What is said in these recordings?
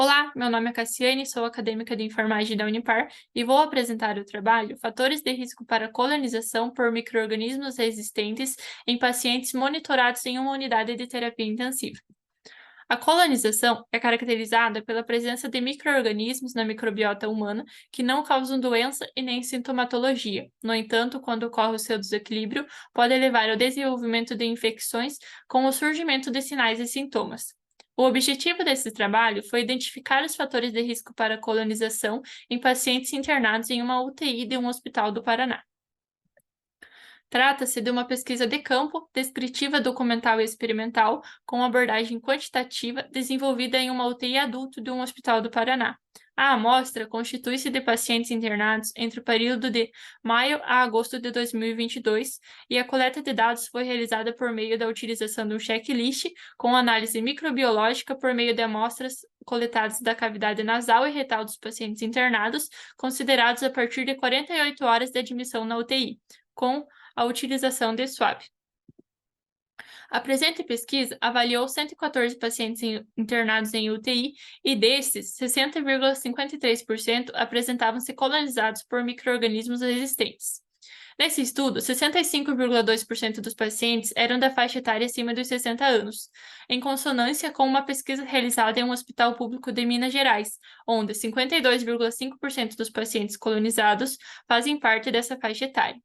Olá, meu nome é Cassiane, sou acadêmica de enfermagem da Unipar e vou apresentar o trabalho Fatores de risco para colonização por micro-organismos resistentes em pacientes monitorados em uma unidade de terapia intensiva. A colonização é caracterizada pela presença de micro-organismos na microbiota humana que não causam doença e nem sintomatologia. No entanto, quando ocorre o seu desequilíbrio, pode levar ao desenvolvimento de infecções com o surgimento de sinais e sintomas. O objetivo desse trabalho foi identificar os fatores de risco para colonização em pacientes internados em uma UTI de um hospital do Paraná. Trata-se de uma pesquisa de campo, descritiva, documental e experimental, com abordagem quantitativa, desenvolvida em uma UTI adulto de um hospital do Paraná. A amostra constitui-se de pacientes internados entre o período de maio a agosto de 2022 e a coleta de dados foi realizada por meio da utilização de um checklist com análise microbiológica por meio de amostras coletadas da cavidade nasal e retal dos pacientes internados, considerados a partir de 48 horas de admissão na UTI, com a utilização de swab. A presente pesquisa avaliou 114 pacientes internados em UTI e desses, 60,53% apresentavam-se colonizados por micro-organismos resistentes. Nesse estudo, 65,2% dos pacientes eram da faixa etária acima dos 60 anos, em consonância com uma pesquisa realizada em um hospital público de Minas Gerais, onde 52,5% dos pacientes colonizados fazem parte dessa faixa etária.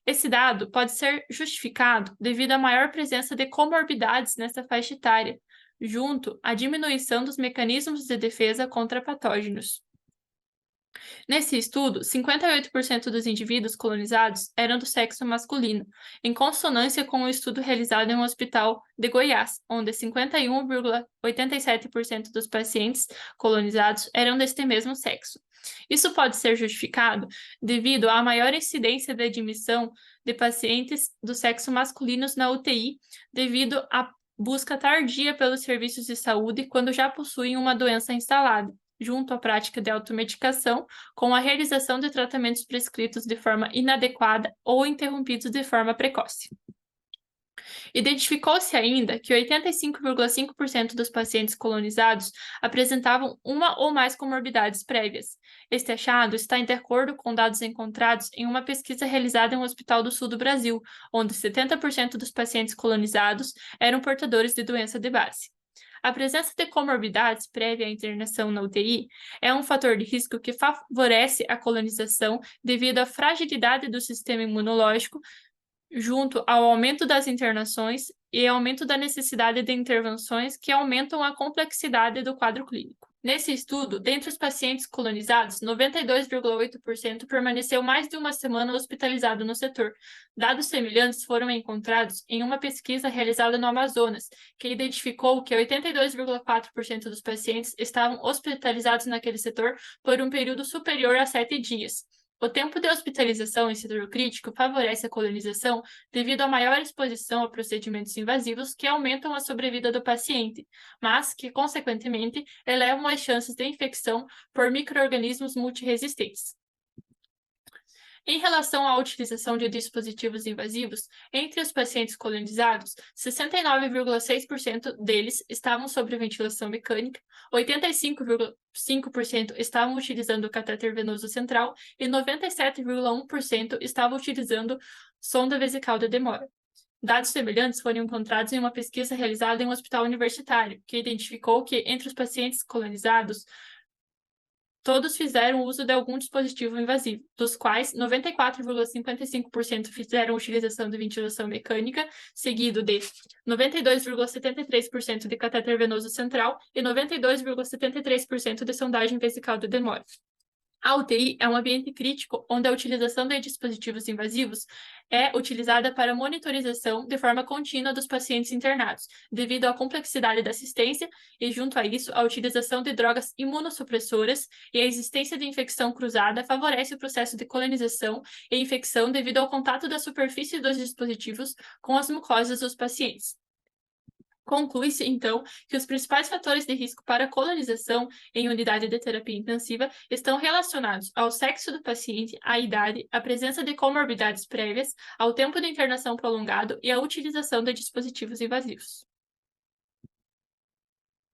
Esse dado pode ser justificado devido à maior presença de comorbidades nessa faixa etária, junto à diminuição dos mecanismos de defesa contra patógenos. Nesse estudo, 58% dos indivíduos colonizados eram do sexo masculino, em consonância com o estudo realizado em um hospital de Goiás, onde 51,87% dos pacientes colonizados eram deste mesmo sexo. Isso pode ser justificado devido à maior incidência de admissão de pacientes do sexo masculinos na UTI, devido à busca tardia pelos serviços de saúde quando já possuem uma doença instalada, junto à prática de automedicação, com a realização de tratamentos prescritos de forma inadequada ou interrompidos de forma precoce. Identificou-se ainda que 85,5% dos pacientes colonizados apresentavam uma ou mais comorbidades prévias. Este achado está de acordo com dados encontrados em uma pesquisa realizada em um hospital do sul do Brasil, onde 70% dos pacientes colonizados eram portadores de doença de base. A presença de comorbidades prévia à internação na UTI é um fator de risco que favorece a colonização devido à fragilidade do sistema imunológico, junto ao aumento das internações e aumento da necessidade de intervenções que aumentam a complexidade do quadro clínico. Nesse estudo, dentre os pacientes colonizados, 92,8% permaneceu mais de uma semana hospitalizado no setor. Dados semelhantes foram encontrados em uma pesquisa realizada no Amazonas, que identificou que 82,4% dos pacientes estavam hospitalizados naquele setor por um período superior a 7 dias. O tempo de hospitalização em setor crítico favorece a colonização devido à maior exposição a procedimentos invasivos que aumentam a sobrevida do paciente, mas que, consequentemente, elevam as chances de infecção por micro-organismos multiresistentes. Em relação à utilização de dispositivos invasivos, entre os pacientes colonizados, 69,6% deles estavam sob ventilação mecânica, 85,5% estavam utilizando o catéter venoso central e 97,1% estavam utilizando sonda vesical de demora. Dados semelhantes foram encontrados em uma pesquisa realizada em um hospital universitário, que identificou que, entre os pacientes colonizados, todos fizeram uso de algum dispositivo invasivo, dos quais 94,55% fizeram utilização de ventilação mecânica, seguido de 92,73% de catéter venoso central e 92,73% de sondagem vesical de demora. A UTI é um ambiente crítico onde a utilização de dispositivos invasivos é utilizada para monitorização de forma contínua dos pacientes internados, devido à complexidade da assistência e, junto a isso, a utilização de drogas imunossupressoras e a existência de infecção cruzada favorece o processo de colonização e infecção devido ao contato da superfície dos dispositivos com as mucosas dos pacientes. Conclui-se, então, que os principais fatores de risco para colonização em unidade de terapia intensiva estão relacionados ao sexo do paciente, à idade, à presença de comorbidades prévias, ao tempo de internação prolongado e à utilização de dispositivos invasivos.